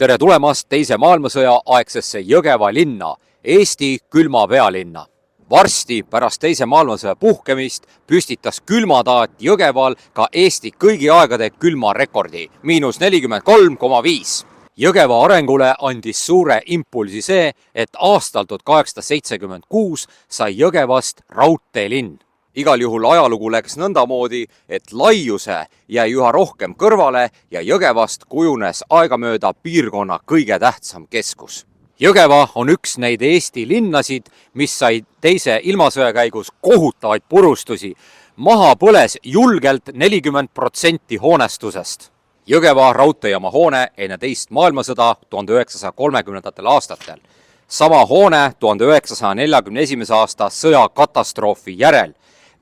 Tere tulemast teise maailmasõja aegsesse Jõgeva linna, Eesti külma pealinna. Varsti pärast teise maailmasõja puhkemist püstitas külmataat Jõgeval ka Eesti kõigi aegade külmarekordi, -43,5. Jõgeva arengule andis suure impulsi see, et aastal 1876 sai Jõgevast raudteelinn. Igal juhul ajalugu läks nõndamoodi, et laiuse jäi üha rohkem kõrvale ja Jõgevast kujunes aegamööda piirkonna kõige tähtsam keskus. Jõgeva on üks neid Eesti linnasid, mis sai teise ilmasõja käigus kohutavaid purustusi. Maha põles julgelt 40% hoonestusest. Jõgeva raudteejaama hoone enne teist maailmasõda 1930. aastatel. Sama hoone 1941. aasta sõjakatastroofi järel.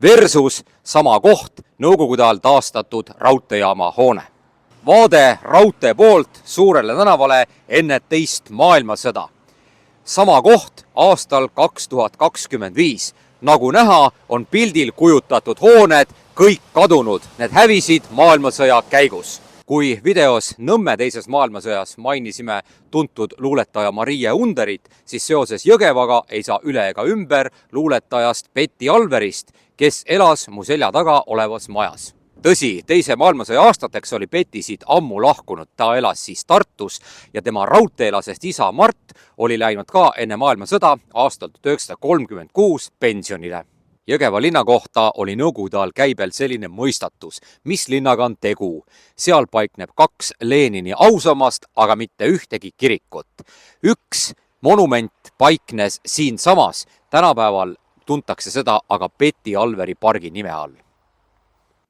Versus sama koht Nõukogude ajal taastatud raudteejaama hoone. Vaade raudtee poolt suurele tänavale enne teist maailmasõda. Sama koht aastal 2025. Nagu näha, on pildil kujutatud hooned kõik kadunud. Need hävisid maailmasõja käigus. Kui videos Nõmme teises maailmasõjas mainisime tuntud luuletaja Marie Underit, siis seoses Jõgevaga ei saa üle ega ümber luuletajast Betty Alverist, kes elas mu selja taga olevas majas. Tõsi, teise maailmasõja aastateks oli Betty siit ammu lahkunud, ta elas siis Tartus ja tema raudteelasest isa Mart oli läinud ka enne maailmasõda aastal 1936 pensionile. Jõgeva linna kohta oli Nõukogude ajal käibel selline mõistatus, mis linnaga on tegu. Seal paikneb 2 Lenini ausammast, aga mitte ühtegi kirikut. Üks monument paiknes siinsamas, tänapäeval tuntakse seda aga Betty Alveri pargi nime all.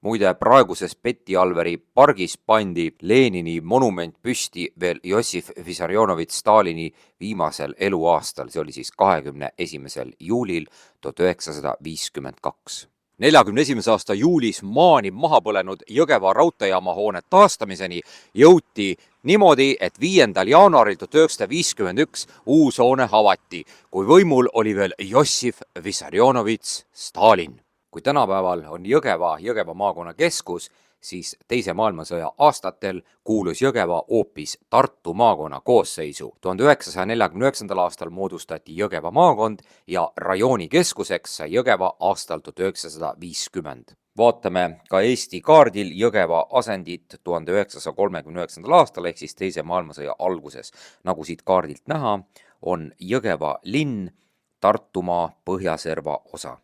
Muide, praeguses Betty Alveri pargis pandi Lenini monument püsti veel Jossif Vissarionovitš Stalini viimasel eluaastal, see oli siis 21. juulil 1952. 41. aasta juulis maani maha põlenud Jõgeva raudteejaama hoone taastamiseni jõuti niimoodi, et 5. jaanuaril 1951 uus hoone avati, kui võimul oli veel Jossif Vissarionovitš Stalin. Kui tänapäeval on Jõgeva maakonna keskus, siis teise maailmasõja aastatel kuulus Jõgeva hoopis Tartu maakonna koosseisu. 1949. aastal moodustati Jõgeva maakond ja rajooni keskuseks sai Jõgeva aastal 1950. Vaatame ka Eesti kaardil Jõgeva asendit 1939. aastal ehk siis teise maailmasõja alguses. Nagu siit kaardilt näha, on Jõgeva linn Tartumaa põhjaserva osa.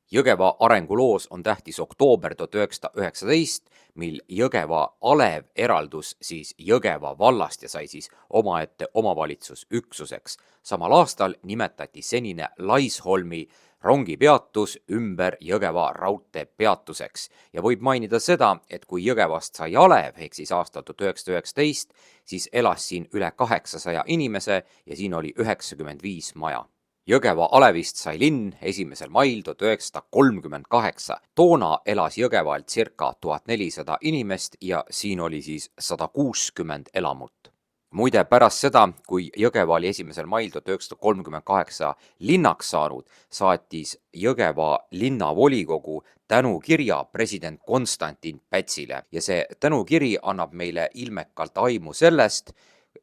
Jõgeva arenguloos on tähtis oktoober 1919, mil Jõgeva alev eraldus siis Jõgeva vallast ja sai siis omaette omavalitsusüksuseks. Samal aastal nimetati senine Laisholmi rongipeatus ümber Jõgeva raudteepeatuseks ja võib mainida seda, et kui Jõgevast sai alev ehk siis aastal 1919, siis elas siin üle 800 inimese ja siin oli 95 maja. Jõgeva alevist sai linn 1. mail 1938. Toona elas Jõgeval circa 1400 inimest ja siin oli siis 160 elamut. Muide, pärast seda, kui Jõgeva oli 1. mail 1938 linnaks saanud, saatis Jõgeva linnavolikogu tänukirja president Konstantin Pätsile ja see tänukiri annab meile ilmekalt aimu sellest,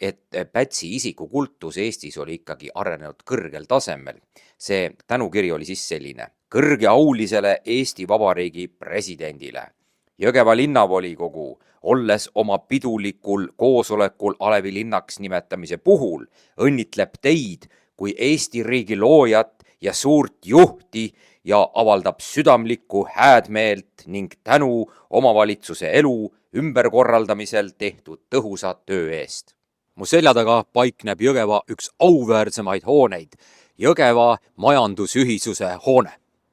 et Pätsi isikukultus Eestis oli ikkagi arenenud kõrgel tasemel. See tänukiri oli siis selline: kõrge aulisele Eesti Vabariigi presidendile. Jõgeva linnavolikogu, olles oma pidulikul koosolekul alevi linnaks nimetamise puhul, õnnitleb teid kui Eesti riigi loojat ja suurt juhti ja avaldab südamlikku häädmeelt ning tänu omavalitsuse elu ümberkorraldamisel tehtud tõhusa töö eest. Mu selja taga paikneb Jõgeva üks auväärsemaid hooneid, Jõgeva majandusühisuse hoone.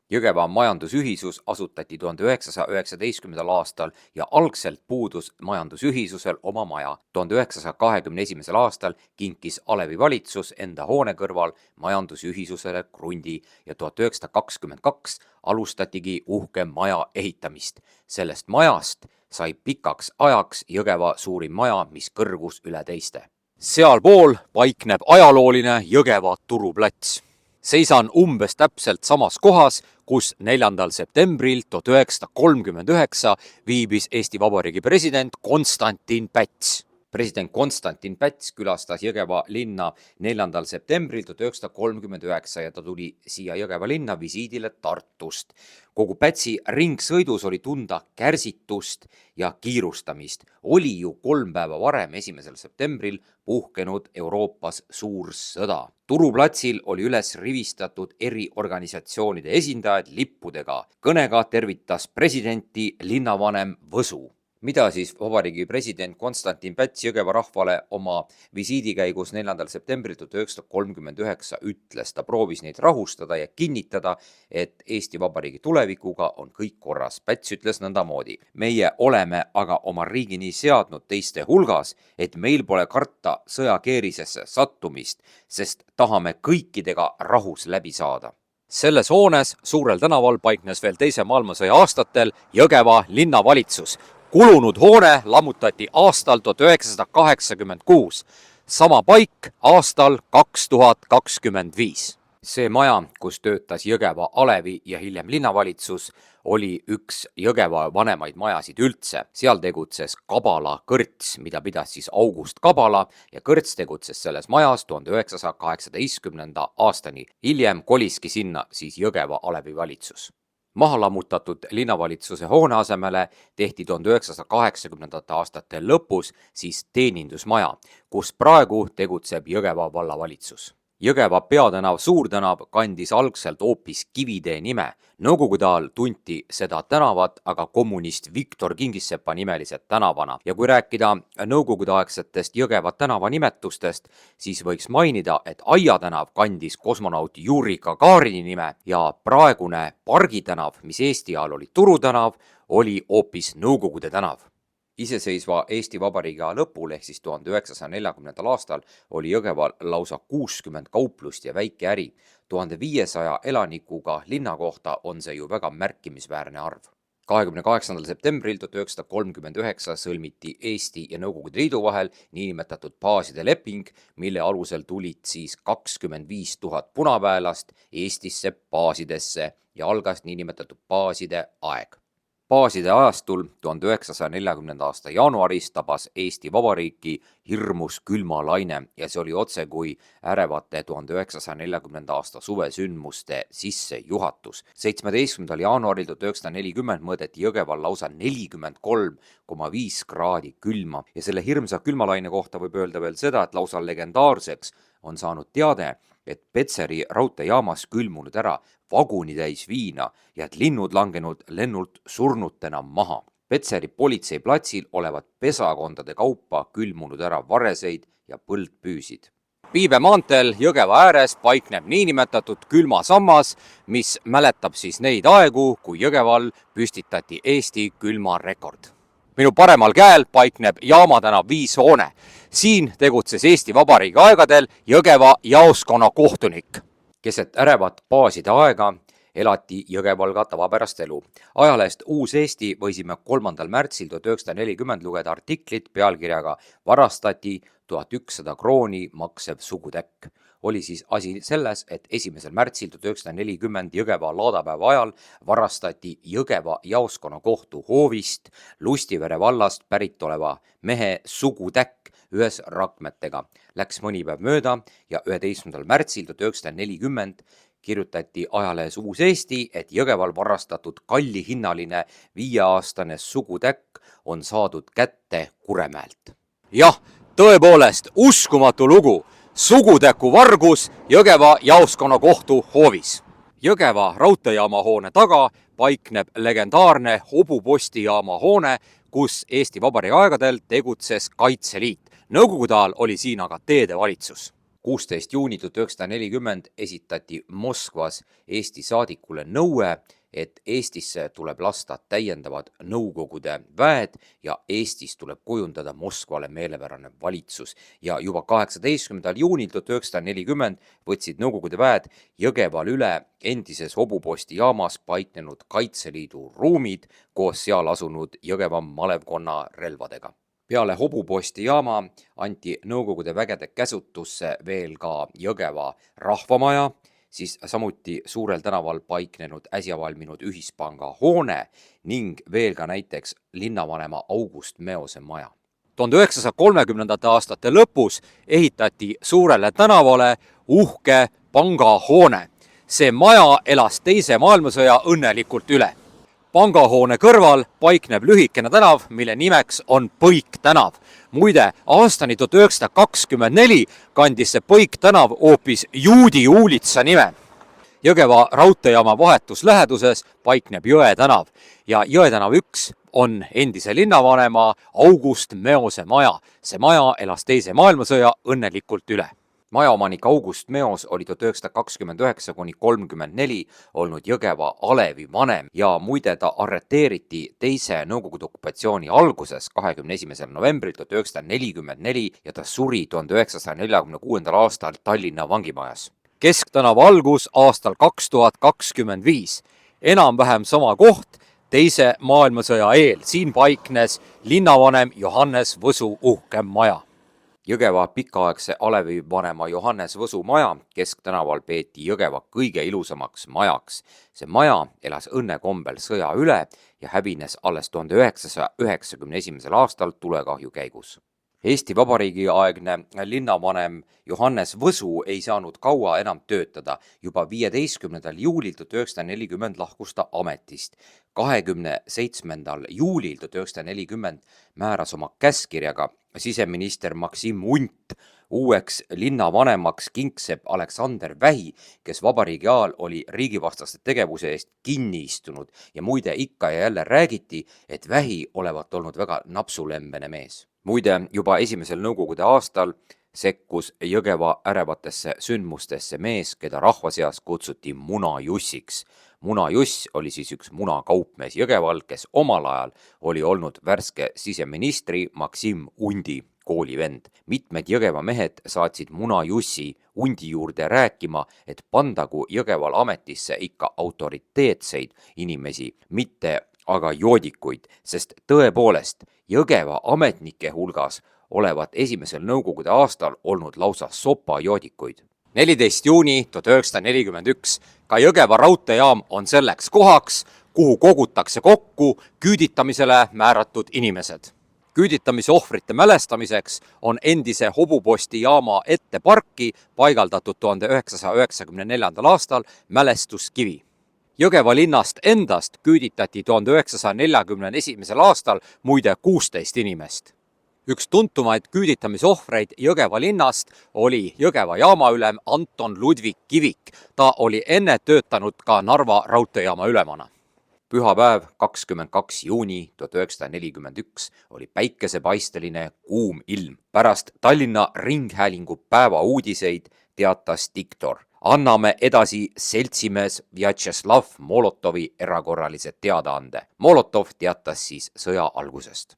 Jõgeva majandusühisus asutati 1919. aastal ja algselt puudus majandusühisusel oma maja. 1921. aastal kinkis Alevi valitsus enda hoone kõrval majandusühisusele krundi ja 1922 alustatigi uhke maja ehitamist. Sellest majast sai pikaks ajaks Jõgeva suurim maja, mis kõrgus üle teiste. Sealpool paikneb ajalooline Jõgeva turuplats. Seisan umbes täpselt samas kohas, kus 4. septembril 1939 viibis Eesti Vabariigi president Konstantin Päts. President Konstantin Päts külastas Jõgeva linna 4. septembril 1939 ja ta tuli siia Jõgeva linna visiidile Tartust. Kogu Pätsi ringsõidus oli tunda kärsitust ja kiirustamist. Oli ju 3 päeva varem, 1. septembril, puhkenud Euroopas suur sõda. Turuplatsil oli üles rivistatud eriorganisatsioonide esindajad lippudega. Kõnega tervitas presidenti linnavanem Võsu. Mida siis vabariigi president Konstantin Päts Jõgeva rahvale oma visiidi käigus 4. septembril 1939 ütles? Ta proovis neid rahustada ja kinnitada, et Eesti Vabariigi tulevikuga on kõik korras. Päts ütles nõndamoodi: meie oleme aga oma riigi nii seadnud teiste hulgas, et meil pole karta sõjakeerisesse sattumist, sest tahame kõikidega rahus läbi saada. Selles hoones Suurel tänaval paiknes veel Teise maailmasõja aastatel Jõgeva linnavalitsus. Kulunud hoone lammutati aastal 1986, sama paik aastal 2025. See maja, kus töötas Jõgeva alevi ja hiljem linnavalitsus, oli üks Jõgeva vanemaid majasid üldse. Seal tegutses Kabala kõrts, mida pidas siis August Kabala, ja kõrts tegutses selles majas 1918. aastani. Hiljem koliski sinna siis Jõgeva alevi valitsus. Maha lammutatud linnavalitsuse hoone asemele tehti 1980. aastate lõpus siis teenindusmaja, kus praegu tegutseb Jõgeva vallavalitsus. Jõgeva peatänav Suurtänav kandis algselt hoopis Kivitee nime. Nõukogude ajal tunti seda tänavat aga kommunist Viktor Kingissepa nimelise tänavana. Ja kui rääkida nõukogudeaegsetest Jõgeva tänava nimetustest, siis võiks mainida, et Aia tänav kandis kosmonaut Juri Gagarini nime ja praegune Pargi tänav, mis Eesti ajal oli Turu tänav, oli hoopis Nõukogude tänav. Iseseisva Eesti Vabariigi lõpul ehk siis 1940. aastal oli Jõgeval lausa 60 kauplust ja väike äri. 1500 elanikuga linna kohta on see ju väga märkimisväärne arv. 28. septembril 1939 sõlmiti Eesti ja Nõukogude Liidu vahel niinimetatud baaside leping, mille alusel tulid siis 25 000 punaväelast Eestisse baasidesse ja algas niinimetatud baaside aeg. Baaside ajastul 1940. aasta jaanuaris tabas Eesti Vabariiki hirmus külma laine ja see oli otse kui ärevate 1940. aasta suvesündmuste sissejuhatus. 17. jaanuaril 1940 mõõdeti Jõgeval lausa 43,5 kraadi külma ja selle hirmsa külmalaine kohta võib öelda veel seda, et lausa legendaarseks on saanud teade, et Petseri raudteejaamas külmunud ära vagunitäis viina ja et linnud langenud lennult surnutena maha. Petseri politseiplatsil olevat pesakondade kaupa külmunud ära vareseid ja põldpüüsid. Piibe maanteel Jõgeva ääres paikneb niinimetatud külmasammas, mis mäletab siis neid aegu, kui Jõgeval püstitati Eesti külmarekord. Minu paremal käel paikneb Jaama tänav 5 hoone. Siin tegutses Eesti Vabariigi aegadel Jõgeva jaoskonna kohtunik. Keset ärevat baaside aega elati Jõgeval ka tavapärast elu. Ajalehest Uus Eesti võisime 3. märtsil 1940 lugeda artiklit pealkirjaga Varastati 1100 krooni maksev sugutäkk. Oli siis asi selles, et 1. märtsil 1940 Jõgeva laadapäeva ajal varastati Jõgeva jaoskonna kohtu hoovist Lustivere vallast pärit oleva mehe sugutäkk ühes rakmetega. Läks mõni päev mööda ja 11. märtsil 1940 kirjutati ajalehes Uus Eesti, et Jõgeval varastatud kallihinnaline 5-aastane sugutäkk on saadud kätte Kuremäelt. Jah, tõepoolest uskumatu lugu. Sugutäku vargus Jõgeva jaoskonna kohtu hoovis. Jõgeva raudteejaama hoone taga paikneb legendaarne hobupostijaama hoone, kus Eesti Vabariigi aegadel tegutses Kaitseliit. Nõukogude ajal oli siin aga teedevalitsus. 16. juuni 1940 esitati Moskvas Eesti saadikule nõue, et Eestisse tuleb lasta täiendavad Nõukogude väed ja Eestis tuleb kujundada Moskvale meelepärane valitsus. Ja juba 18. juunil 1940 võtsid Nõukogude väed Jõgeval üle endises hobuposti jaamas paiknenud Kaitseliidu ruumid koos seal asunud Jõgeva malevkonna relvadega. Peale hobuposti jaama anti Nõukogude vägede käsutusse veel ka Jõgeva rahvamaja, siis samuti Suurel tänaval paiknenud äsja valminud ühispanga hoone ning veel ka näiteks linnavanema August Meose maja. 1930. aastate lõpus ehitati suurele tänavale uhke pangahoone. See maja elas teise maailmasõja õnnelikult üle. Pangahoone kõrval paikneb lühikene tänav, mille nimeks on Põik tänav. Muide, aastani 1924 kandis see Põik tänav hoopis Juudi uulitsa nime. Jõgeva raudteejaama vahetus läheduses paikneb Jõe tänav ja Jõe tänav 1 on endise linnavanema August Meose maja. See maja elas teise maailmasõja õnnelikult üle. Majaomanik August Meos oli 1929–34 olnud Jõgeva alevi vanem ja muide ta arreteeriti teise Nõukogude okupatsiooni alguses 21. novembril 1944 ja ta suri 1946. aastal Tallinna vangimajas. Kesktänava algus aastal 2025. Enam-vähem sama koht teise maailmasõja eel. Siin paiknes linnavanem Johannes Võsu uhkem maja. Jõgeva pikaaegse alevivanema Johannes Võsu maja Kesktänaval peeti Jõgeva kõige ilusamaks majaks. See maja elas õnnekombel sõja üle ja hävines alles 1991. aastal tulekahju käigus. Eesti Vabariigi aegne linnavanem Johannes Võsu ei saanud kaua enam töötada. Juba 15. juulil 1940 lahkus ta ametist. 27. juulil 1940 määras oma käskkirjaga siseminister Maksim Unt uueks linnavanemaks kingsepp Aleksander Vähi, kes vabariigi ajal oli riigivastaste tegevuse eest kinni istunud ja muide ikka ja jälle räägiti, et Vähi olevat olnud väga napsulembene mees. Muide, juba esimesel Nõukogude aastal sekkus Jõgeva ärevatesse sündmustesse mees, keda rahva seas kutsuti Munajussiks. Munajuss oli siis üks munakaupmees Jõgeval, kes omal ajal oli olnud värske siseministri Maksim Undi koolivend. Mitmed Jõgeva mehed saatsid Munajussi Undi juurde rääkima, et pandagu Jõgeval ametisse ikka autoriteetseid inimesi, mitte aga joodikuid, sest tõepoolest Jõgeva ametnike hulgas olevat esimesel Nõukogude aastal olnud lausa sopajoodikuid. 14. juuni 1941. Ka Jõgeva raudteejaam on selleks kohaks, kuhu kogutakse kokku küüditamisele määratud inimesed. Küüditamise ohvrite mälestamiseks on endise Hobuposti jaama ette parki paigaldatud 1994. aastal mälestuskivi. Jõgeva linnast endast küüditati 1941. aastal muide 16 inimest. Üks tuntumaid küüditamisohvreid Jõgeva linnast oli Jõgeva jaamaülem Anton Ludvig Kivik. Ta oli enne töötanud ka Narva raudteejaama ülemana. Pühapäev 22. juuni 1941 oli päikesepaisteline kuum ilm. Pärast Tallinna Ringhäälingu päeva uudiseid teatas diktor: anname edasi seltsimees Vjatšeslav Molotovi erakorralise teadaande. Molotov teatas siis sõja algusest.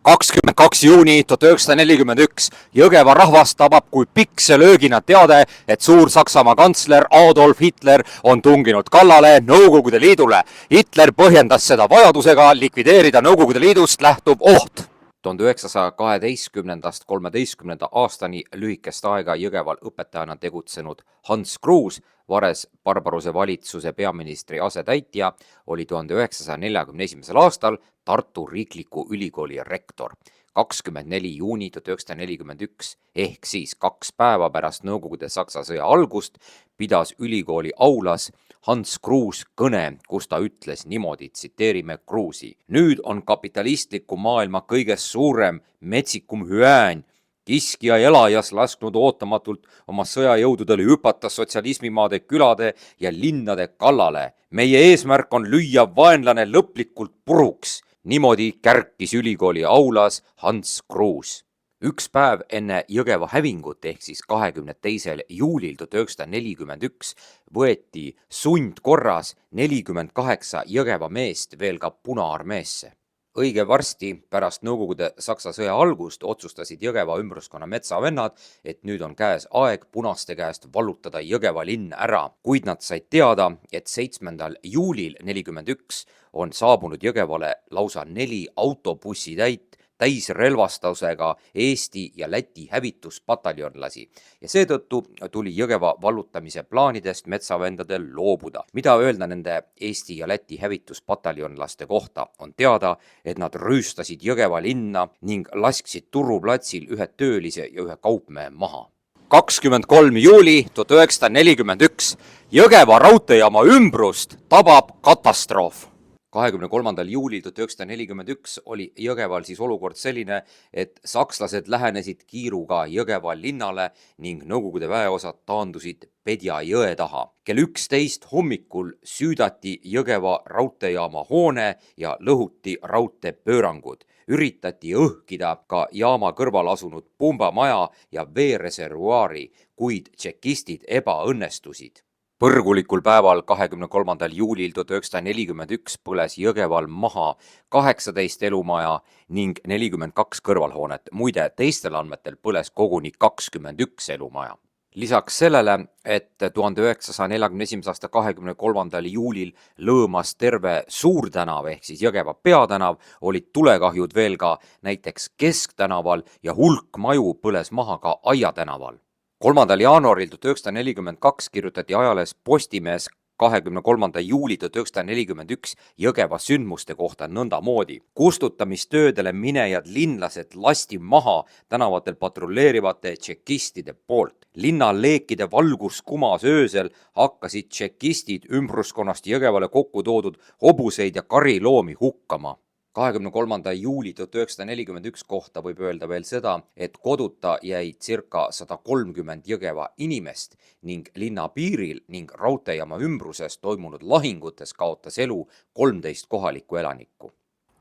22. juuni 1941. Jõgeva rahvast tabab kui pikselöögina teade, et Suur-Saksamaa kantsler Adolf Hitler on tunginud kallale Nõukogude Liidule. Hitler põhjendas seda vajadusega likvideerida Nõukogude Liidust lähtuv oht. 1912–13 aastani lühikest aega Jõgeval õpetajana tegutsenud Hans Kruus, vares Barbaruse valitsuse peaministri asetäitja, oli 1941. aastal Tartu Riikliku Ülikooli rektor. 24. juuni 1941 ehk siis 2 päeva pärast Nõukogude Saksa sõja algust pidas ülikooli aulas Hans Kruus kõne, kus ta ütles niimoodi, tsiteerime Kruusi: nüüd on kapitalistliku maailma kõigest suurem, metsikum hüään, kiskja elajas lasknud ootamatult oma sõjajõududele hüpata sotsialismimaade külade ja linnade kallale. Meie eesmärk on lüüa vaenlane lõplikult puruks. Niimoodi kärkis ülikooli aulas Hans Kruus. Üks päev enne Jõgeva hävingut ehk siis 22. juulil 1941 võeti sundkorras 48 Jõgeva meest veel ka Punaarmeesse. Õige varsti pärast Nõukogude Saksa sõja algust otsustasid Jõgeva ümbruskonna metsavennad, et nüüd on käes aeg punaste käest vallutada Jõgeva linn ära, kuid nad said teada, et 7. juulil 1941 on saabunud Jõgevale lausa 4 autobussitäit täisrelvastusega Eesti ja Läti hävituspataljonlasi ja seetõttu tuli Jõgeva vallutamise plaanidest metsavendadel loobuda. Mida öelda nende Eesti ja Läti hävituspataljonlaste kohta? On teada, et nad rüüstasid Jõgeva linna ning lasksid Turuplatsil ühe töölise ja ühe kaupmehe maha. 23. juuli 1941 Jõgeva raudteejaama ümbrust tabab katastroof. 23. juulil 1941 oli Jõgeval siis olukord selline, et sakslased lähenesid kiiruga Jõgeva linnale ning Nõukogude väeosad taandusid Pedja jõe taha. Kell 11 hommikul süüdati Jõgeva raudteejaama hoone ja lõhuti raudteepöörangud. Üritati õhkida ka jaama kõrval asunud pumbamaja ja veereservuaari, kuid tšekistid ebaõnnestusid. Põrgulikul päeval 23. juulil 1941 põles Jõgeval maha 18 elumaja ning 42 kõrvalhoonet. Muide, teistel andmetel põles koguni 21 elumaja. Lisaks sellele, et 1941. aasta 23. juulil lõõmas terve Suurtänav ehk siis Jõgeva peatänav, olid tulekahjud veel ka näiteks Kesktänaval ja hulk maju põles maha ka Aia tänaval. 3. jaanuaril 1942 kirjutati ajalehes Postimees 23. juuli 1941 Jõgeva sündmuste kohta nõndamoodi. Kustutamistöödele minejad linlased lasti maha tänavatel patrulleerivate tšekistide poolt. Linna leekide valgus kumas öösel hakkasid tšekistid ümbruskonnast Jõgevale kokku toodud hobuseid ja kariloomi hukkama. 23. juuli 1941 kohta võib öelda veel seda, et koduta jäi circa 130 Jõgeva inimest ning linna piiril ning raudteejaama ümbruses toimunud lahingutes kaotas elu 13 kohalikku elanikku.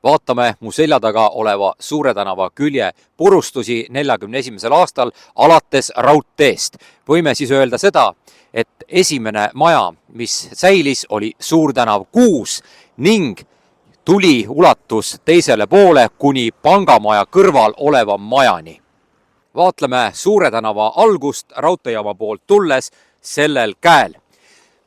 Vaatame mu selja taga oleva Suure tänava külje purustusi 41. aastal alates raudteest. Võime siis öelda seda, et esimene maja, mis säilis, oli Suur tänav 6 ning tuli ulatus teisele poole kuni pangamaja kõrval oleva majani. Vaatleme Suure tänava algust raudteejaama poolt tulles sellel käel.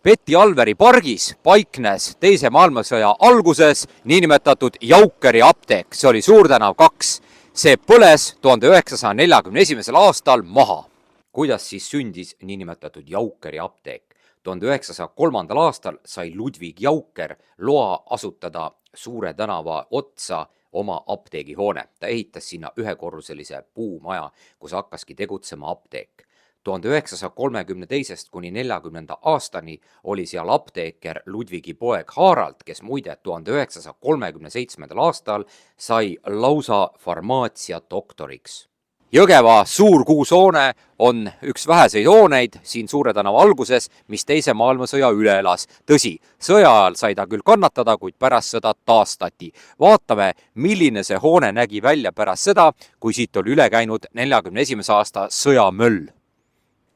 Peti Alveri pargis paiknes teise maailmasõja alguses niinimetatud Jaukeri apteek, see oli Suur tänav 2. See põles 1941. aastal maha. Kuidas siis sündis niinimetatud Jaukeri apteek? 1903. aastal sai Ludvig Jauker loa asutada Suure tänava otsa oma apteegihoone. Ta ehitas sinna ühekorruselise puumaja, kus hakkaski tegutsema apteek. 1932. kuni 40. aastani oli seal apteeker Ludvigi poeg Harald, kes muide 1937. aastal sai lausa farmaatsia doktoriks. Jõgeva suur kuushoone on üks väheseid hooneid siin Suure tänava alguses, mis teise maailmasõja üle elas. Tõsi, sõja ajal sai ta küll kannatada, kuid pärast sõda taastati. Vaatame, milline see hoone nägi välja pärast seda, kui siit oli üle käinud 41. aasta sõjamöll.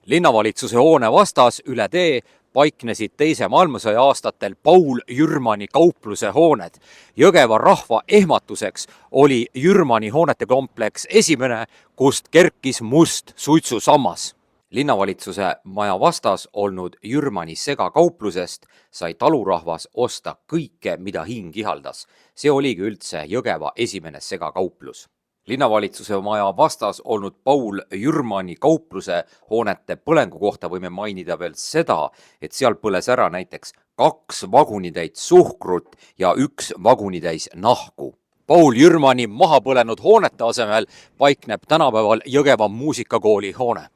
Linnavalitsuse hoone vastas üle tee paiknesid teise maailmasõja aastatel Paul Jürmani kaupluse hooned. Jõgeva rahva ehmatuseks oli Jürmani hoonete kompleks esimene, kust kerkis must suitsusammas. Linnavalitsuse maja vastas olnud Jürmani segakauplusest sai talurahvas osta kõike, mida hing ihaldas. See oligi üldse Jõgeva esimene segakauplus. Linnavalitsuse maja vastas olnud Paul Jürmani kaupluse hoonete põlengu kohta võime mainida veel seda, et seal põles ära näiteks 2 vagunitäit suhkrut ja 1 vagunitäis nahku. Paul Jürmani maha põlenud hoonete asemel paikneb tänapäeval Jõgeva muusikakooli hoone.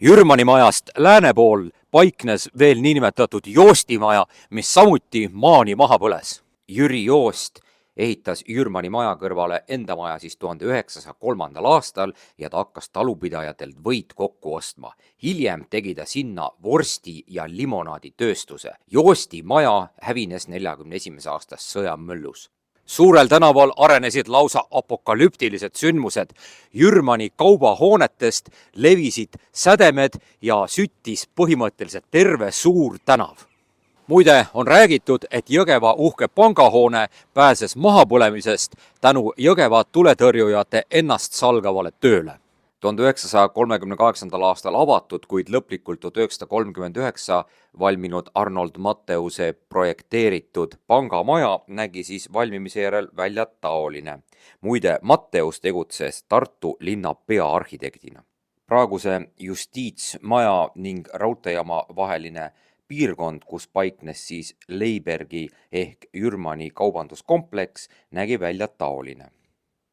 Jürmani majast lääne pool paiknes veel niinimetatud Joostimaja, mis samuti maani maha põles. Jüri Joost ehitas Jürmani maja kõrvale enda maja siis 1903. aastal ja ta hakkas talupidajatelt võit kokku ostma. Hiljem tegi ta sinna vorsti- ja limonaaditööstuse. Joosti maja hävines 41. aastas sõjamöllus. Suurel tänaval arenesid lausa apokalüptilised sündmused. Jürmani kaubahoonetest levisid sädemed ja süttis põhimõtteliselt terve Suur tänav. Muide, on räägitud, et Jõgeva uhke pangahoone pääses mahapõlemisest tänu Jõgeva tuletõrjujate ennast salgavale tööle. 1938. aastal avatud, kuid lõplikult 1939 valminud Arnold Matteuse projekteeritud pangamaja nägi siis valmimise järel välja taoline. Muide, Matteus tegutses Tartu linna peaarhitektina. Praeguse justiitsmaja ning raudteejaama vaheline piirkond, kus paiknes siis Leibergi ehk Jürmani kaubanduskompleks, nägi välja taoline.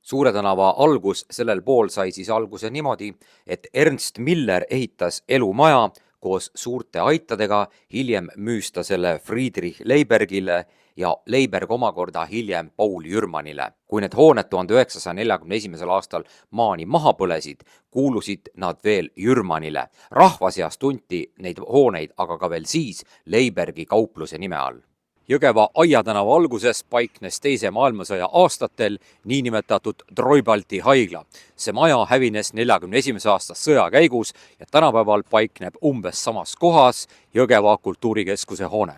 Suure tänava algus sellel pool sai siis alguse niimoodi, et Ernst Miller ehitas elumaja koos suurte aitadega, hiljem müüs ta selle Friedrich Leibergile ja Leiberg omakorda hiljem Paul Jürmanile. Kui need hooned 1941. aastal maani maha põlesid, kuulusid nad veel Jürmanile. Rahva seas tunti neid hooneid aga ka veel siis Leibergi kaupluse nime all. Jõgeva Aia tänava alguses paiknes teise maailmasõja aastatel niinimetatud Treubalti haigla. See maja hävines 1941. aasta sõja käigus ja tänapäeval paikneb umbes samas kohas Jõgeva kultuurikeskuse hoone.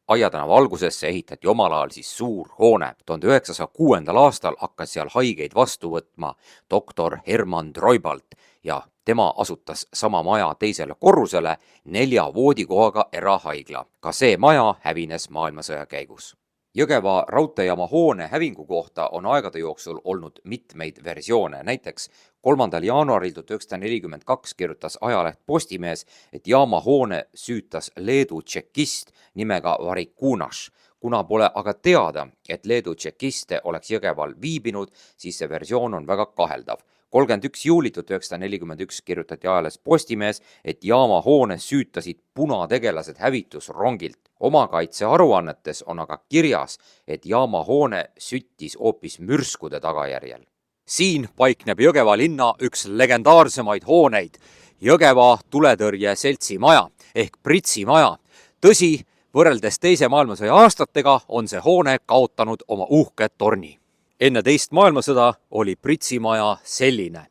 Aia tänava algusesse ehitati omal ajal siis suur hoone. 1906. aastal hakkas seal haigeid vastu võtma doktor Hermann Treubalt ja tema asutas sama maja teisele korrusele 4 voodikohaga erahaigla. Ka see maja hävines maailmasõja käigus. Jõgeva raudteejaama hoone hävingu kohta on aegade jooksul olnud mitmeid versioone. Näiteks 3. jaanuaril 1942 kirjutas ajaleht Postimees, et jaama hoone süütas Leedu tšekist nimega Varikunas. Kuna pole aga teada, et Leedu tšekiste oleks Jõgeval viibinud, siis see versioon on väga kaheldav. 31. juuli 1941 kirjutati ajalehes Postimees, et jaama hoone süütasid punategelased hävitusrongilt. Omakaitse aruannetes on aga kirjas, et jaama hoone süttis hoopis mürskude tagajärjel. Siin paikneb Jõgeva linna üks legendaarsemaid hooneid, Jõgeva tuletõrje seltsi maja ehk Pritsi maja. Tõsi, võrreldes teise maailmasõja aastatega on see hoone kaotanud oma uhke torni. Enne teist maailmasõda oli Pritsi maja selline.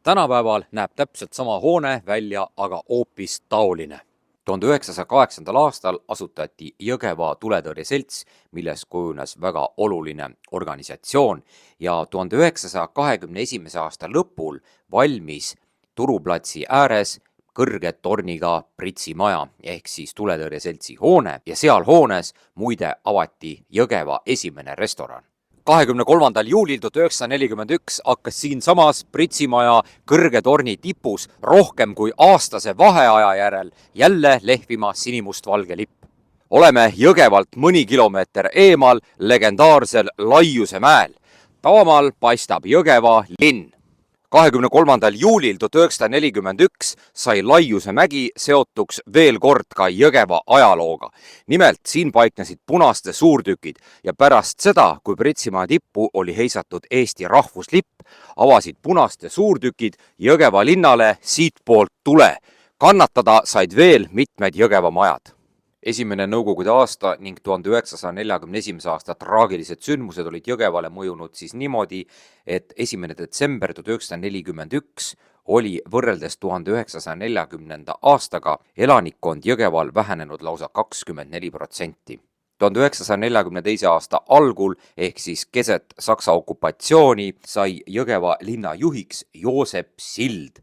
Tänapäeval näeb täpselt sama hoone välja aga hoopis taoline. 1908. aastal asutati Jõgeva tuletõrje selts, milles kujunes väga oluline organisatsioon ja 1921. aasta lõpul valmis Turuplatsi ääres kõrge torniga Pritsi maja ehk siis tuletõrje seltsi hoone ja seal hoones muide avati Jõgeva esimene restoran. 23. juulil 1941 hakkas siinsamas Pritsi maja kõrge torni tipus rohkem kui aastase vaheaja järel jälle lehvima sinimustvalge lipp. Oleme Jõgevalt mõni kilomeeter eemal legendaarsel Laiuse mäel. Taamal paistab Jõgeva linn. 23. juulil 1941 sai Laiuse mägi seotuks veel kord ka Jõgeva ajalooga. Nimelt siin paiknesid punaste suurtükid ja pärast seda, kui Pritsimaa tippu oli heisatud Eesti rahvuslipp, avasid punaste suurtükid Jõgeva linnale siitpoolt tule. Kannatada said veel mitmed Jõgeva majad. Esimene Nõukogude aasta ning 1941. aasta traagilised sündmused olid Jõgevale mõjunud siis niimoodi, et 1. detsember 1941 oli võrreldes 1940. aastaga elanikkond Jõgeval vähenenud lausa 24%. 1942. aasta algul ehk siis keset Saksa okupatsiooni sai Jõgeva linna juhiks Joosep Sild.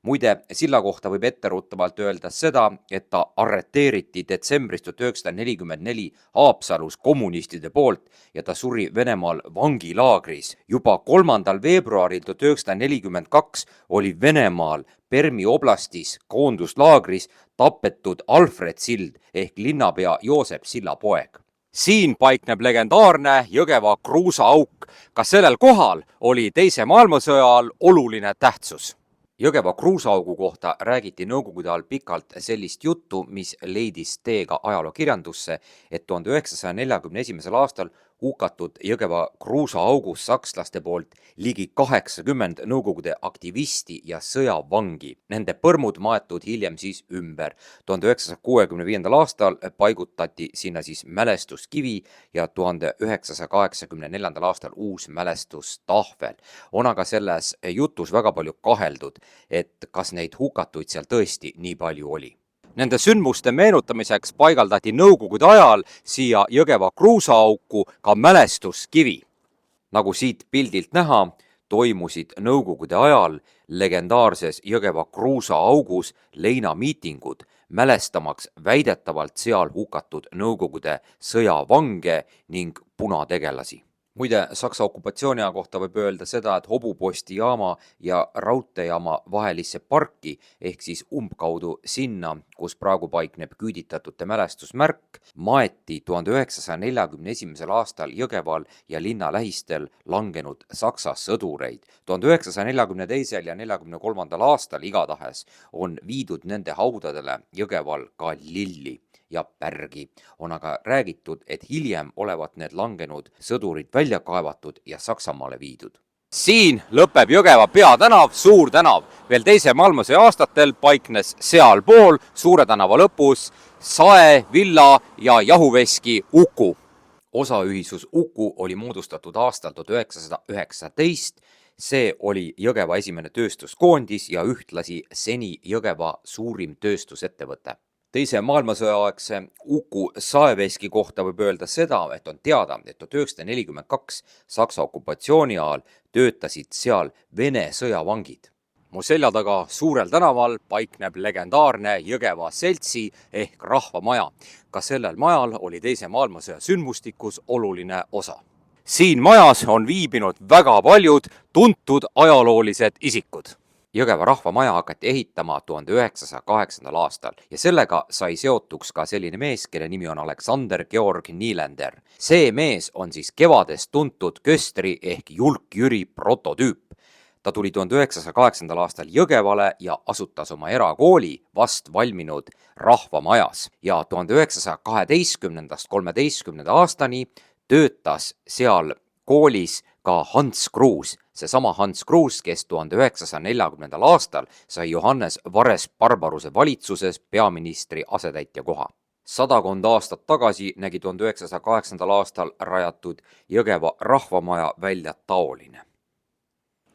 Muide, silla kohta võib etteruttavalt öelda seda, et ta arreteeriti detsembris 1944 Haapsalus kommunistide poolt ja ta suri Venemaal vangilaagris. Juba 3. veebruaril 1942 oli Venemaal Permi oblastis koonduslaagris tapetud Alfred Sild ehk linnapea Joosep Silla poeg. Siin paikneb legendaarne Jõgeva kruusaauk. Ka sellel kohal oli teise maailmasõja ajal oluline tähtsus. Jõgeva kruusaaugu kohta räägiti Nõukogude ajal pikalt sellist juttu, mis leidis tee ka ajalookirjandusse, et 1941. aastal hukatud Jõgeva kruusaaugus sakslaste poolt ligi 80 Nõukogude aktivisti ja sõjavangi. Nende põrmud maetud hiljem siis ümber. 1965. aastal paigutati sinna siis mälestuskivi ja 1984. aastal uus mälestustahvel. On aga selles jutus väga palju kaheldud, et kas neid hukatuid seal tõesti nii palju oli. Nende sündmuste meenutamiseks paigaldati Nõukogude ajal siia Jõgeva kruusaauku ka mälestuskivi. Nagu siit pildilt näha, toimusid Nõukogude ajal legendaarses Jõgeva kruusaaugus leinamiitingud, mälestamaks väidetavalt seal hukatud Nõukogude sõjavange ning punategelasi. Muide, Saksa okupatsiooni kohta võib öelda seda, et Hobuposti jaama ja raudteejaama vahelisse parki ehk siis umbkaudu sinna, kus praegu paikneb küüditatute mälestusmärk, maeti 1941. aastal Jõgeval ja linna lähistel langenud Saksa sõdureid. 1942. ja 1943. aastal igatahes on viidud nende haudadele Jõgeval ka lilli ja pärgi. On aga räägitud, et hiljem olevat need langenud sõdurid välja kaevatud ja Saksamaale viidud. Siin lõpeb Jõgeva peatänav, Suur tänav. Veel teise maailmasõja aastatel paiknes sealpool Suure tänava lõpus Sae, Villa ja jahuveski Uku. Osaühisus Uku oli moodustatud aastal 1919. See oli Jõgeva esimene tööstuskoondis ja ühtlasi seni Jõgeva suurim tööstusettevõte. Teise maailmasõjaaegse Uku saeveski kohta võib öelda seda, et on teada, et 1942 Saksa okupatsiooni ajal töötasid seal Vene sõjavangid. Mu selja taga Suurel tänaval paikneb legendaarne Jõgeva seltsi ehk rahvamaja. Ka sellel majal oli teise maailmasõja sündmustikus oluline osa. Siin majas on viibinud väga paljud tuntud ajaloolised isikud. Jõgeva rahvamaja hakati ehitama 1908. aastal ja sellega sai seotuks ka selline mees, kelle nimi on Alexander Georg Nielander. See mees on siis kevadest tuntud köstri ehk Julk Jüri prototüüp. Ta tuli 1908. aastal Jõgevale ja asutas oma erakooli vast valminud rahvamajas ja 1912–13 aastani töötas seal koolis ka Hans Kruus. Seesama Hans Kruus, kes 1940. aastal sai Johannes Vares-Barbaruse valitsuses peaministri asetäitja koha. 100 aastat tagasi nägi 1908. aastal rajatud Jõgeva rahvamaja välja taoline.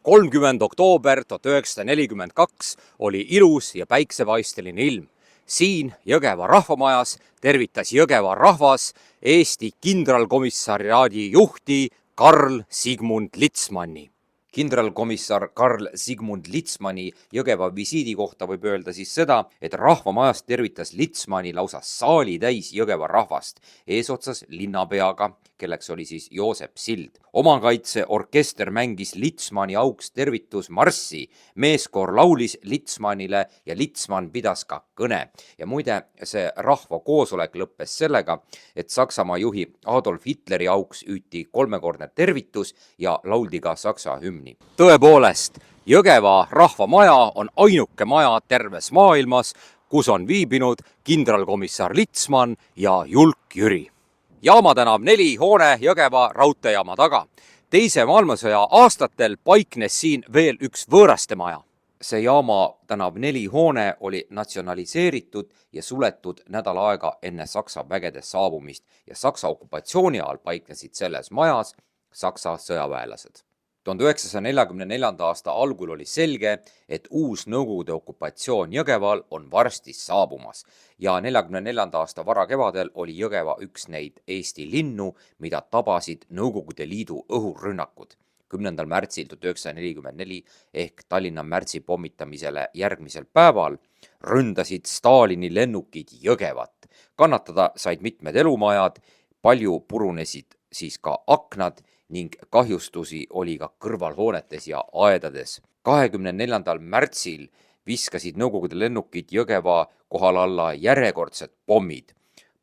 30. oktoober 1942 oli ilus ja päiksepaisteline ilm. Siin Jõgeva rahvamajas tervitas Jõgeva rahvas Eesti kindralkomissariaadi juhti Karl Sigmund Litzmanni. Kindralkomissar Karl Sigmund Litzmanni Jõgeva visiidi kohta võib öelda siis seda, et rahvamajast tervitas Litzmanni lausa saali täis Jõgeva rahvast, eesotsas linnapeaga, kelleks oli siis Joosep Sild. Omakaitseorkester mängis Litzmanni auks tervitusmarssi, meeskoor laulis Litzmannile ja Litzmann pidas ka kõne. Ja muide, see rahvakoosolek lõppes sellega, et Saksamaa juhi Adolf Hitleri auks hüüti 3-kordne tervitus ja lauldi ka saksa hümni. Tõepoolest, Jõgeva rahvamaja on ainuke maja terves maailmas, kus on viibinud kindralkomissar Litzmann ja Julk Jüri. Jaama tänav 4 hoone Jõgeva raudteejaama taga. Teise maailmasõja aastatel paiknes siin veel üks võõraste maja. See Jaama tänav 4 hoone oli natsionaliseeritud ja suletud nädal aega enne Saksa vägede saabumist ja Saksa okupatsiooni ajal paiknesid selles majas Saksa sõjaväelased. 1944. aasta algul oli selge, et uus Nõukogude okupatsioon Jõgeval on varsti saabumas ja 1944. aasta varakevadel oli Jõgeva üks neid Eesti linnu, mida tabasid Nõukogude Liidu õhurünnakud. 10. märtsil 1944 ehk Tallinna märtsi pommitamisele järgmisel päeval ründasid Stalini lennukid Jõgevat. Kannatada said mitmed elumajad, palju purunesid siis ka aknad ning kahjustusi oli ka kõrvalhoonetes ja aedades. 24. märtsil viskasid Nõukogude lennukid Jõgeva kohal alla järjekordsed pommid.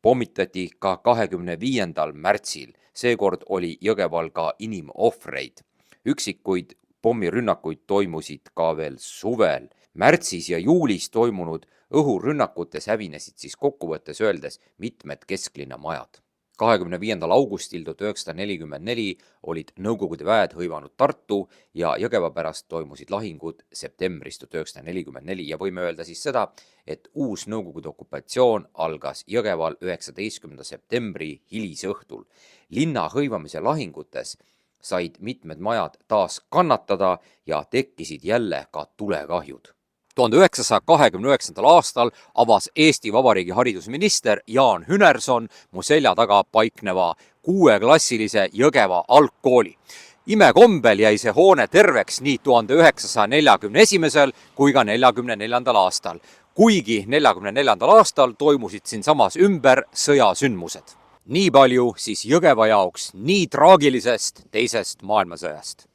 Pommitati ka 25. märtsil, seekord oli Jõgeval ka inimohvreid. Üksikuid pommirünnakuid toimusid ka veel suvel. Märtsis ja juulis toimunud õhurünnakutes hävinesid siis kokkuvõttes öeldes mitmed kesklinna majad. 25. augustil 1944 olid Nõukogude väed hõivanud Tartu ja Jõgeva pärast toimusid lahingud septembris 1944 ja võime öelda siis seda, et uus Nõukogude okupatsioon algas Jõgeval 19. septembri hilisõhtul. Linna hõivamise lahingutes said mitmed majad taas kannatada ja tekkisid jälle ka tulekahjud. 1929. aastal avas Eesti Vabariigi haridusminister Jaan Hünerson mu selja taga paikneva 6-klassilise Jõgeva algkooli. Imekombel jäi see hoone terveks nii 1941. kui ka 1944. aastal, kuigi 1944. aastal toimusid siinsamas ümber sõjasündmused. Nii palju siis Jõgeva jaoks nii traagilisest teisest maailmasõjast.